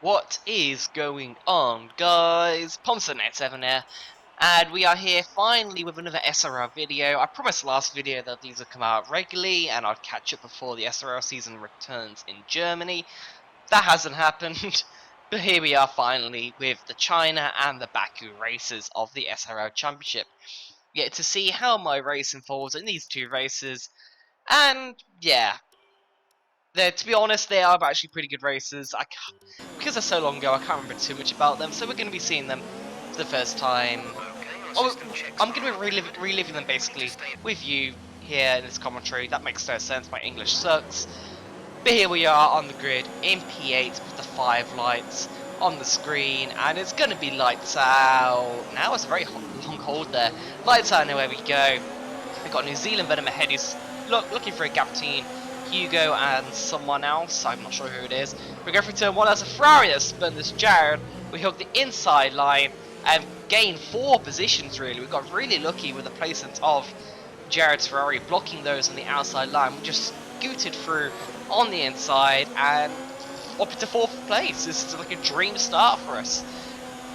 What is going on, guys? Pomsonnet7 here, and we are here finally with another SRL video. I promised last video that these would come out regularly and I'd catch up before the SRL season returns in Germany. That hasn't happened, but here we are finally with the China and the Baku races of the SRL Championship. Yet to see how my racing falls in these two races, and yeah, to be honest, they are actually pretty good races. Because they're so long ago, I can't remember too much about them, so we're going to be seeing them for the first time. Oh, I'm going to be reliving them basically with you here in this commentary. That makes no sense, my English sucks. But here we are on the grid in P8 with the 5 lights on the screen, and it's going to be lights out. Now it's a very long hold there. Lights out, where we go. We've got New Zealand Venom ahead who's looking for a gap between Hugo and someone else. I'm not sure who it is. We go for turn 1 as a Ferrari that spun this Jared. We hook the inside line and gain 4 positions really. We got really lucky with the placement of Jared's Ferrari blocking those on the outside line. We just scooted through on the inside and up into 4th place. This is like a dream start for us.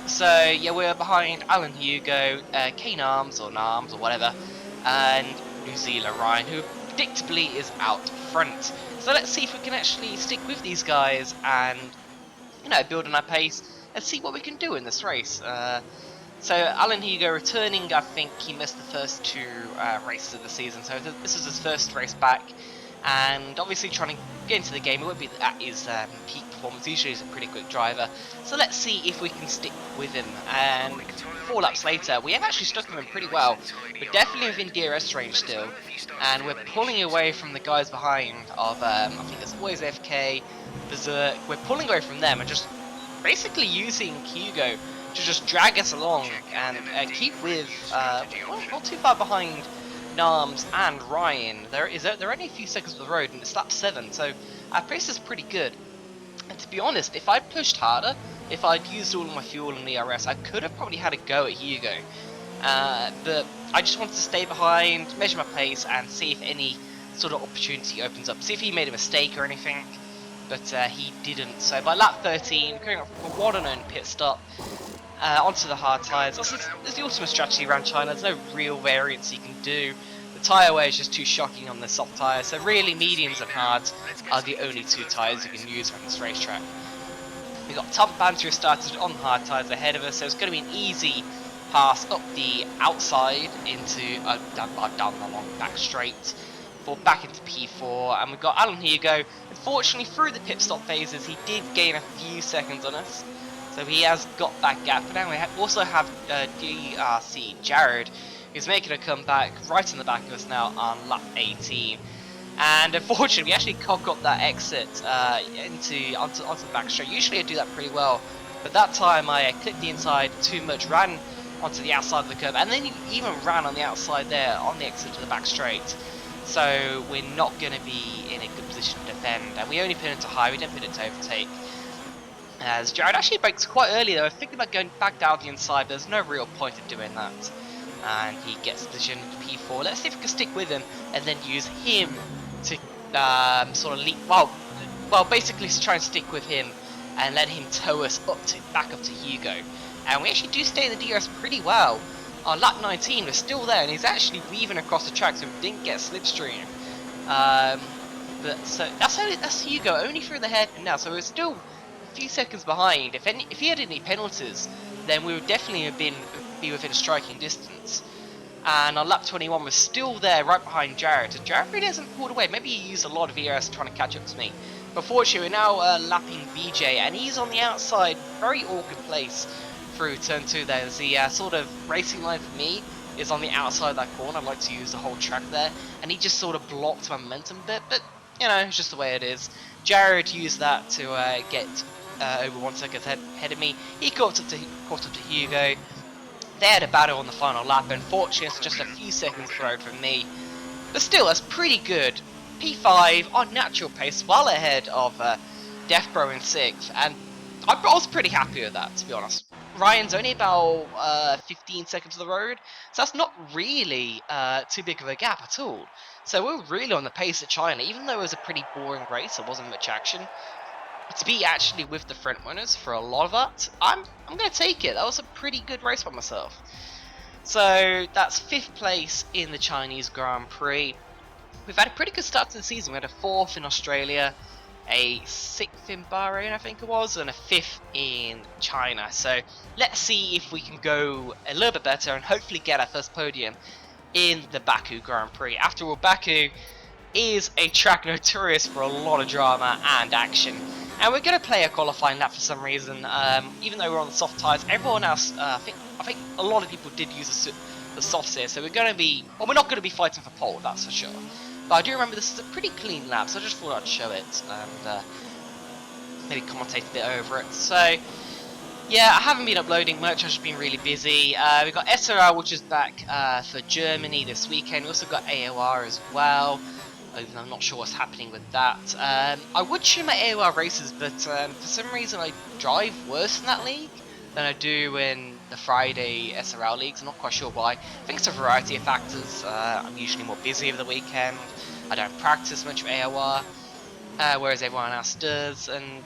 So yeah, we're behind Alan Hugo, Kane Arms or Narms or whatever, and New Zealand Ryan, who predictably is out front. So let's see if we can actually stick with these guys and, you know, build on our pace and see what we can do in this race. So Alan Hugo returning, I think he missed the first 2 races of the season, so this is his first race back. And obviously trying to get into the game, it won't be at his peak performance. Usually he's a pretty quick driver. So let's see if we can stick with him. And 4 laps later, we have actually stuck with him pretty well. We're definitely within DRS range still. And we're pulling away from the guys behind of, I think it's always FK, Berserk. We're pulling away from them and just basically using Hugo to just drag us along and keep with, well, not too far behind Narms and Ryan. They're only a few seconds of the road and it's lap 7, so our pace is pretty good. And to be honest, if I'd pushed harder, if I'd used all of my fuel in the RS, I could have probably had a go at Hugo. But I just wanted to stay behind, measure my pace, and see if any sort of opportunity opens up. See if he made a mistake or anything. But he didn't. So by lap 13, going up for one and only pit stop. Onto the hard tyres. There's the ultimate strategy around China. There's no real variance you can do. The tyre wear is just too shocking on the soft tyres. So really, mediums and hards are the only 2 tyres you can use on this racetrack. We've got Top Banter started on the hard tyres ahead of us, so it's going to be an easy pass up the outside into down the long back straight. Back into P4, and we've got Alan Hugo. Unfortunately, through the pit stop phases, he did gain a few seconds on us. So he has got that gap. But now we also have DRC Jared, who's making a comeback right in the back of us now on lap 18. And unfortunately, we actually cock up that exit onto the back straight. Usually I do that pretty well, but that time I clipped the inside too much, ran onto the outside of the curb, and then even ran on the outside there on the exit to the back straight. So we're not going to be in a good position to defend, and we only pin it to high, we didn't pin it to overtake. As Jared actually breaks quite early though, thinking about going back down the inside, there's no real point in doing that. And he gets positioned P4. Let's see if we can stick with him and then use him to sort of leap, well basically try and stick with him and let him tow us back up to Hugo. And we actually do stay in the DRS pretty well. On lap 19 we're still there and he's actually weaving across the track so we didn't get slipstream. But so that's Hugo only through the hairpin now, so we're still a few seconds behind. If he had any penalties, then we would definitely be within striking distance. And on lap 21 we're still there right behind Jared. So Jared really hasn't pulled away. Maybe he used a lot of ERS trying to catch up to me. But fortunately we're now lapping BJ and he's on the outside, very awkward place through turn 2 there. There's the sort of racing line for me is on the outside of that corner. I like to use the whole track there, and he just sort of blocked my momentum a bit, but you know, it's just the way it is. Jared used that to get over 1 second ahead of me. He caught up to Hugo. They had a battle on the final lap, unfortunately it's just a few seconds road from me, but still that's pretty good. P5 on natural pace, well ahead of Death Bro in 6th, and I was pretty happy with that, to be honest. Ryan's only about 15 seconds of the road, so that's not really too big of a gap at all. So we're really on the pace of China, even though it was a pretty boring race, there wasn't much action. to be actually with the front runners for a lot of that, I'm going to take it. That was a pretty good race by myself. So that's 5th place in the Chinese Grand Prix. We've had a pretty good start to the season. We had a 4th in Australia, a 6th in Bahrain, I think it was, and a 5th in China. So let's see if we can go a little bit better and hopefully get our first podium in the Baku Grand Prix. After all, Baku is a track notorious for a lot of drama and action. And we're going to play a qualifying lap for some reason, even though we're on the soft tyres. Everyone else, I think a lot of people did use the softs here, so we're going to be, well, we're not going to be fighting for pole, that's for sure. But I do remember this is a pretty clean lap, so I just thought I'd show it and maybe commentate a bit over it. So yeah, I haven't been uploading much, I've just been really busy. We've got SRL, which is back for Germany this weekend. We also got AOR as well, even though I'm not sure what's happening with that. I would tune my AOR races, but for some reason I drive worse in that league than I do in the Friday SRL leagues. I'm not quite sure why. I think it's a variety of factors. I'm usually more busy over the weekend. I don't practice much with AOR, whereas everyone else does. And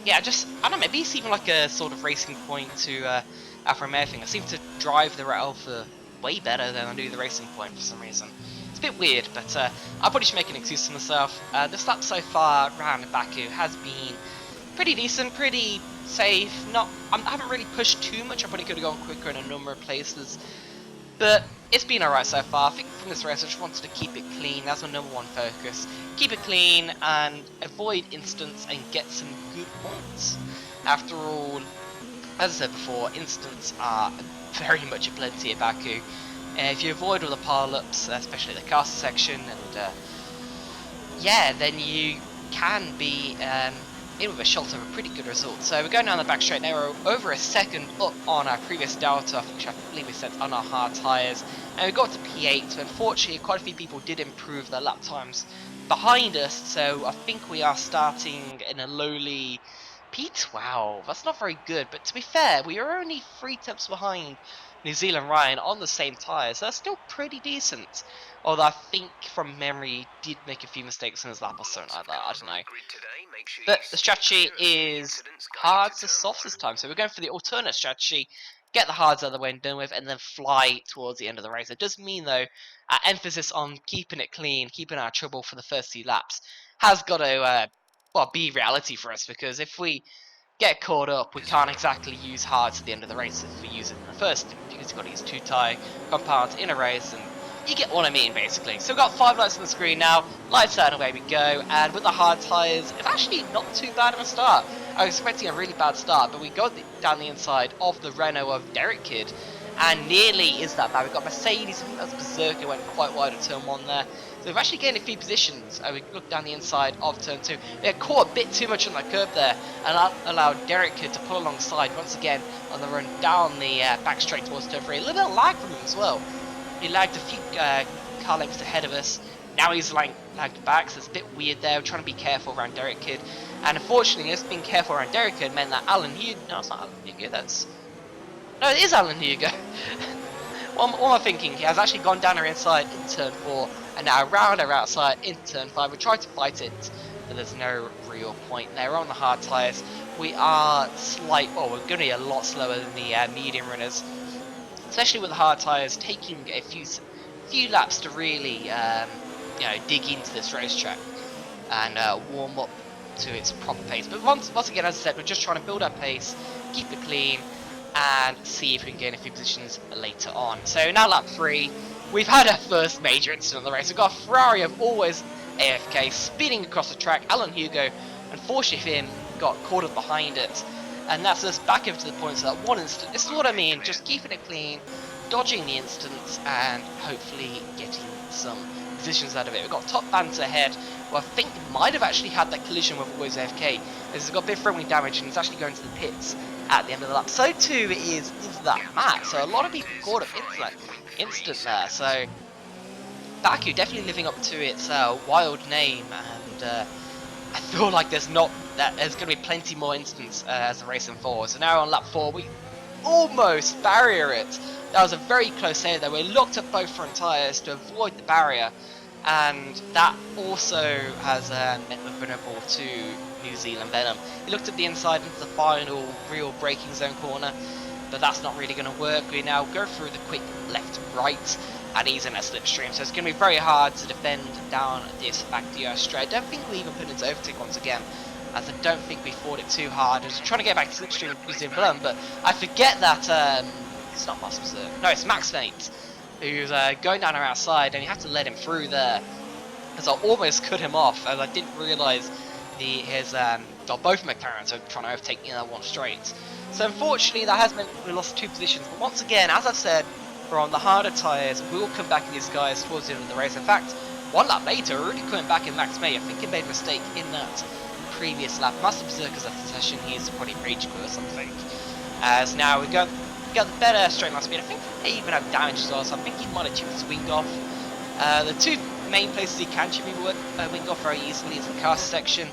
yeah, I don't know, maybe it's even like a sort of racing point to Alpha Romeo thing. I seem to drive the Alpha way better than I do the racing point for some reason. It's a bit weird, but I'll probably just make an excuse for myself. This lap so far around Baku has been pretty decent, pretty safe. I haven't really pushed too much. I probably could have gone quicker in a number of places, but it's been alright so far. I think from this race I just wanted to keep it clean. That's my #1 focus. Keep it clean and avoid instants and get some good points. After all, as I said before, instants are very much a plenty at Baku. If you avoid all the pile-ups, especially the caster section, and yeah, then you can be in with a shot of a pretty good result. So we're going down the back straight now. We're over a second up on our previous Delta, which I believe we set on our hard tyres, and we got to P8. So unfortunately, quite a few people did improve their lap times behind us. So I think we are starting in a lowly P12. That's not very good, but to be fair, we are only 3 tenths behind New Zealand Ryan on the same tyres. So that's still pretty decent. Although I think from memory did make a few mistakes in his lap or something like that. I don't know. But the strategy is hards to softs this time. So we're going for the alternate strategy. Get the hards out of the way and done with, and then fly towards the end of the race. It does mean, though, our emphasis on keeping it clean, keeping our trouble for the first 2 laps, has got to well, be reality for us. Because if we get caught up, we can't exactly use hards at the end of the race if we use it in the first, because you've got to use 2 tyre compounds in a race, and you get what I mean, basically. So we've got 5 lights on the screen now, lights out and away we go, and with the hard tyres, it's actually not too bad of a start. I was expecting a really bad start, but we got down the inside of the Renault of Derek Kidd, and nearly is that bad. We've got Mercedes, I think that was Berserker, went quite wide at turn 1 there. So we've actually gained a few positions. We look down the inside of turn 2. We had caught a bit too much on that curb there, and that allowed Derek Kidd to pull alongside once again on the run down the back straight towards turn 3. A little bit of lag from him as well. He lagged a few car lengths ahead of us. Now he's lagged back, so it's a bit weird there. We're trying to be careful around Derek Kidd. And unfortunately, us being careful around Derek Kidd meant that Alan Hugo... No, it's not Alan Hugo, that's... No, it is Alan Hugo. What am I thinking? He has actually gone down our inside in turn 4, and now around our outside in turn 5. We tried to fight it, but there's no real point there. We're on the hard tyres. We are we're going to be a lot slower than the medium runners, especially with the hard tyres, taking a few laps to really dig into this racetrack and warm up to its proper pace. But once again, as I said, we're just trying to build our pace, keep it clean, and see if we can gain a few positions later on. So now lap 3, we've had our first major incident of the race. We've got a Ferrari of always AFK spinning across the track. Alan Hugo, unfortunately for him, got caught up behind it, and that's us back over to the points of that 1 instant. This is what I mean, just keeping it clean, dodging the instants, and hopefully getting some positions out of it. We've got top banter ahead, who I think might have actually had that collision with always AFK. This has got a bit of front wing damage, and he's actually going to the pits at the end of the lap. So too is that Matt. So a lot of people caught up instant there. So Baku definitely living up to its wild name, and I feel like there's going to be plenty more instants as the race unfolds. So now on lap 4, we almost barrier it. That was a very close save there. We locked up both front tyres to avoid the barrier, and that also has meant we've been able to New Zealand Venom. He looked at the inside into the final real braking zone corner, but that's not really going to work. We now go through the quick left-right, and he's in a slipstream, so it's going to be very hard to defend down this back DRS straight. I don't think we even put into overtake once again, as I don't think we fought it too hard. I was trying to get back to slipstream with New Zealand Venom, but I forget that it's not Master Berserk. No, it's Max Mate, who's going down our outside, and you have to let him through there, as I almost cut him off, as I didn't realise both McLarens are trying to overtake me in that one straight. So unfortunately, that has meant we lost 2 positions. But once again, as I've said, we're on the harder tyres. We will come back in these guys towards the end of the race. In fact, 1 lap later, we're already coming back in Max May. I think he made a mistake in that previous lap. Master Berserker's left the session. He's probably rage quit or something. As now we got the better straight line speed. I think they even have damage as well, so I think he might have chipped his wing off. The 2 main places he can chip his wing off very easily is the cast section,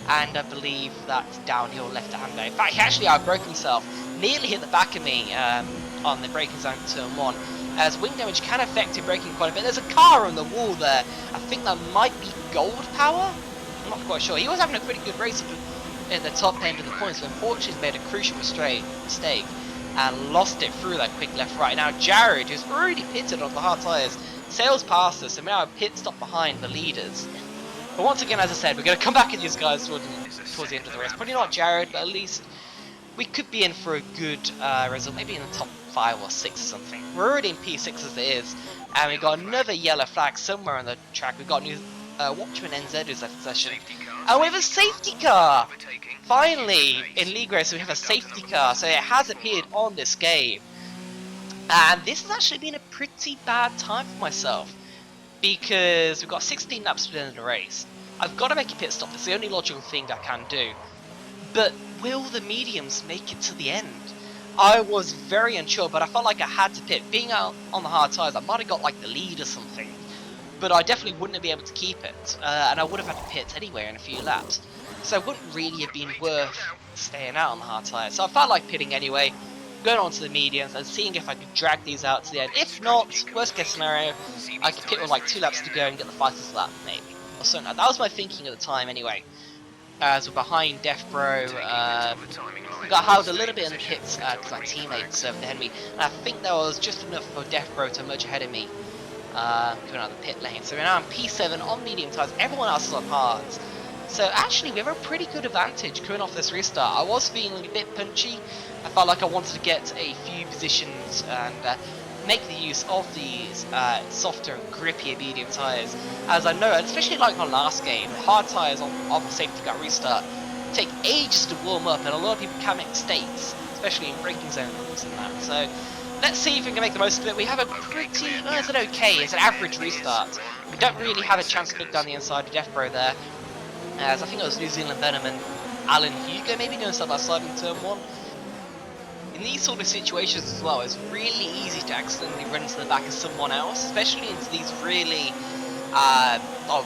and I believe that downhill left-hander. In fact, he actually outbroke himself, nearly hit the back of me on the braking zone turn 1, as wing damage can affect him braking quite a bit. There's a car on the wall there. I think that might be Gold Power? I'm not quite sure. He was having a pretty good race in the top end of the points, but unfortunately he's made a crucial mistake and lost it through that quick left-right. Now Jared, who's already pitted on the hard tyres, sails past us, and now a pit stop behind the leaders. But once again, as I said, we're going to come back at these guys towards the end of the race. Probably not Jared, but at least we could be in for a good result, maybe in the top 5 or 6 or something. We're already in P6 as it is, and we've got another yellow flag somewhere on the track. We've got new Watchman NZ who's left the session, and we have a safety car! Finally, in League Race we have a safety car, so it has appeared on this game. And this has actually been a pretty bad time for myself, because we've got 16 laps to the end of the race. I've got to make a pit stop. It's the only logical thing I can do. But will the mediums make it to the end? I was very unsure, but I felt like I had to pit. Being out on the hard tyres, I might have got like the lead or something, but I definitely wouldn't have been able to keep it, and I would have had to pit anyway in a few laps. So it wouldn't really have been worth staying out on the hard tyres. So I felt like pitting anyway, going on to the mediums and seeing if I could drag these out to the end. If not, worst case scenario, I could pit with like 2 laps to go and get the fastest lap, maybe. Or something. That was my thinking at the time anyway. As we're behind Death Bro, we got held a little bit in the pits because my teammates overhead me. And I think that was just enough for Death Bro to merge ahead of me, coming out of the pit lane. So we're now on P7 on medium tyres, everyone else is on hards. So actually we have a pretty good advantage coming off this restart. I was feeling a bit punchy. I felt like I wanted to get a few positions and make the use of these softer and grippier medium tyres. As I know, especially like my last game, hard tyres on the safety car restart take ages to warm up, and a lot of people can make mistakes, especially in braking zones and that. So let's see if we can make the most of it. We have a pretty, it's an okay, it's an average restart. We don't really have a chance to look down the inside of Death Bro there, as I think it was New Zealand Venom and Alan Hugo maybe doing stuff outside in turn 1. In these sort of situations as well, it's really easy to accidentally run into the back of someone else, especially into these really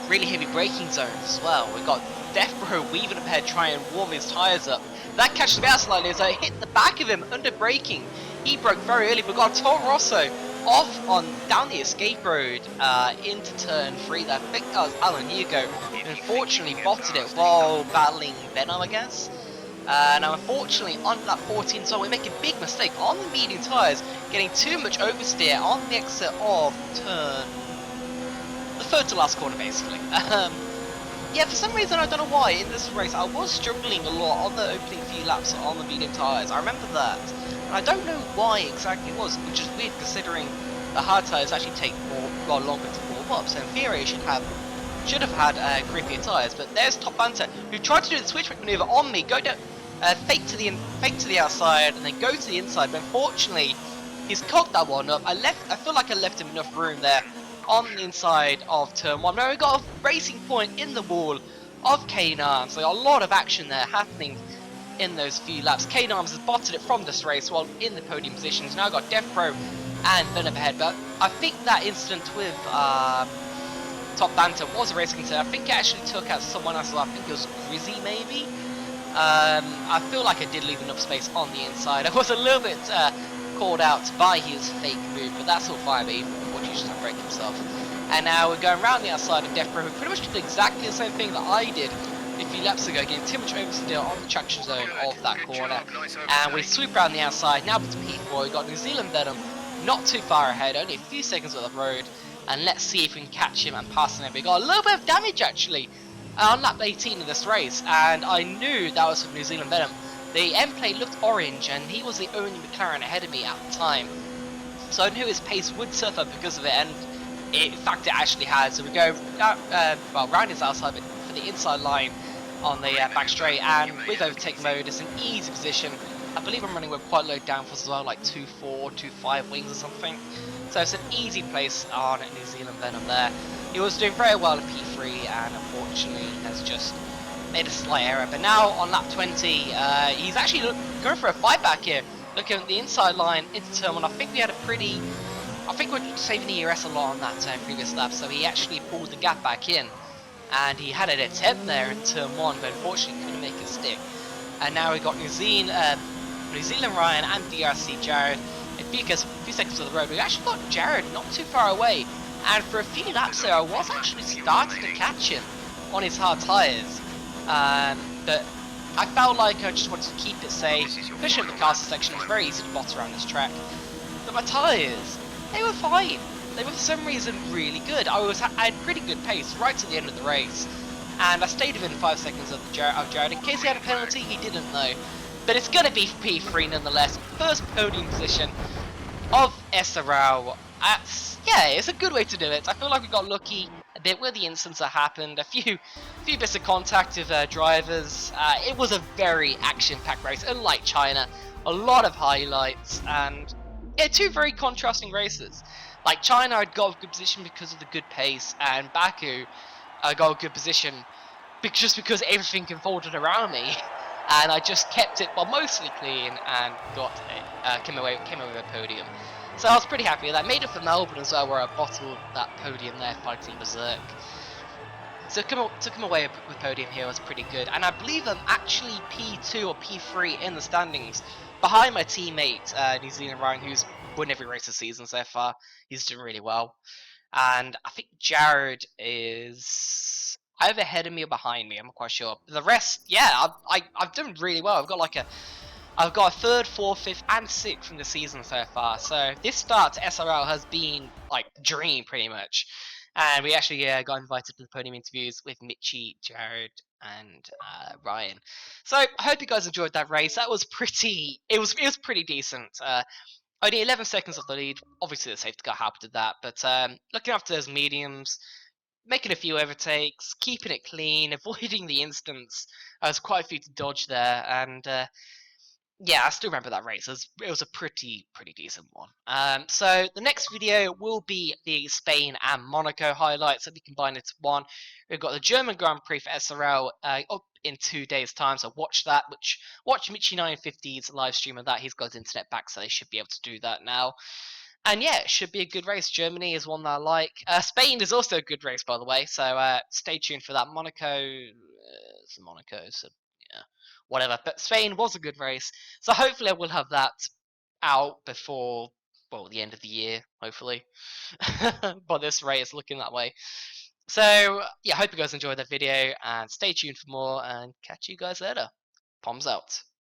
really heavy braking zones as well. We've got Death Bro weaving up ahead, trying to warm his tyres up. That catches me out slightly as I hit the back of him under braking. He broke very early, but got Toro Rosso off on down the escape road into turn 3. That I think that was Alan Hugo, who unfortunately botted it while battling Venom, I guess. Now unfortunately on lap 14, so we make a big mistake on the medium tyres, getting too much oversteer on the exit of turn, the third to last corner basically. Yeah, for some reason I don't know why in this race I was struggling a lot on the opening few laps on the medium tyres. I remember that, and I don't know why exactly it was, which is weird considering the hard tyres actually take longer to warm up. So in theory, I should have had grippier tyres. But there's Top Banter, who tried to do the switch maneuver on me, go down, fake to the outside, and then go to the inside. But unfortunately, he's cocked that one up. I feel like I left him enough room there on the inside of turn 1. Now we got a racing point in the wall of Kane Arms. So a lot of action there happening in those few laps. Kane Arms has botted it from this race while in the podium positions. Now got Death Pro and Venom ahead. But I think that incident with Top Banter was a race concern. I think it actually took out someone else. I think it was Grizzy maybe. I feel like I did leave enough space on the inside. I was a little bit called out by his fake move, but that's all fine. But unfortunately, just break himself. And now we're going around the outside of Death Pro, who pretty much did exactly the same thing that I did a few laps ago, getting too much oversteer on the traction zone of that corner. And we swoop around the outside, now to P4, we've got New Zealand Venom not too far ahead, only a few seconds of the road. And let's see if we can catch him and pass him. We got a little bit of damage actually on lap 18 of this race, and I knew that was from New Zealand Venom. The end plate looked orange, and he was the only McLaren ahead of me at the time. So I knew his pace would suffer because of it, and in fact it actually has. So we go round his outside, but for the inside line on the back straight, and with overtake mode, it's an easy position. I believe I'm running with quite low downforce as well, like 2.4, 2.5 wings or something. So it's an easy place on New Zealand Venom there. He was doing very well at P3, and unfortunately has just made a slight error. But now on lap 20, he's actually going for a fight back here. Looking at the inside line into turn 1, I think we had a pretty... I think we're saving the ERS a lot on that previous lap, so he actually pulled the gap back in. And he had an attempt there in turn 1, but unfortunately couldn't make it stick. And now we've got New Zealand Ryan and DRC Jared. A few seconds of the road, we actually got Jared not too far away. And for a few laps there, I was actually starting to catch him on his hard tyres. But I felt like I just wanted to keep it safe, especially in the caster section. It's very easy to bot around this track. But my tyres, they were fine. They were for some reason really good. I had pretty good pace right to the end of the race. And I stayed within 5 seconds of Jared. In case he had a penalty, he didn't know. But it's going to be P3 nonetheless. First podium position of SRL. Yeah, it's a good way to do it. I feel like we got lucky a bit with the incidents that happened. A few bits of contact with drivers. It was a very action-packed race, unlike China. A lot of highlights, and yeah, 2 very contrasting races. Like China, I'd got a good position because of the good pace, and Baku, I got a good position just because everything unfolded around me. And I just kept it mostly clean and came away with a podium. So I was pretty happy with that. Made it for Melbourne as well, where I bottled that podium there, fighting Berserk. So took him away with podium here was pretty good. And I believe I'm actually P2 or P3 in the standings, behind my teammate New Zealand Ryan, who's won every race this season so far. He's doing really well. And I think Jared is either ahead of me or behind me. I'm not quite sure. The rest, yeah, I've done really well. I've got a 3rd, 4th, 5th, and 6th from the season so far. So this start to SRL has been like dream pretty much. And we actually got invited to the podium interviews with Mitchie, Jared, and Ryan. So I hope you guys enjoyed that race. That was pretty. It was pretty decent. Only 11 seconds of the lead. Obviously, the safety car helped with that, but looking after those mediums, making a few overtakes, keeping it clean, avoiding the instants. There's quite a few to dodge there, and yeah, I still remember that race. It was a pretty decent one. So the next video will be the Spain and Monaco highlights that we combine into one. We've got the German Grand Prix for SRL up in 2 days' time, so watch that. Watch Mitchie 950's live stream of that. He's got his internet back, so they should be able to do that now. And yeah, it should be a good race. Germany is one that I like. Spain is also a good race, by the way, so stay tuned for that. Monaco, it's Monaco, so yeah, whatever. But Spain was a good race, so hopefully I will have that out before, well, the end of the year, hopefully. But this rate is looking that way. So yeah, hope you guys enjoyed that video, and stay tuned for more, and catch you guys later. Palms out.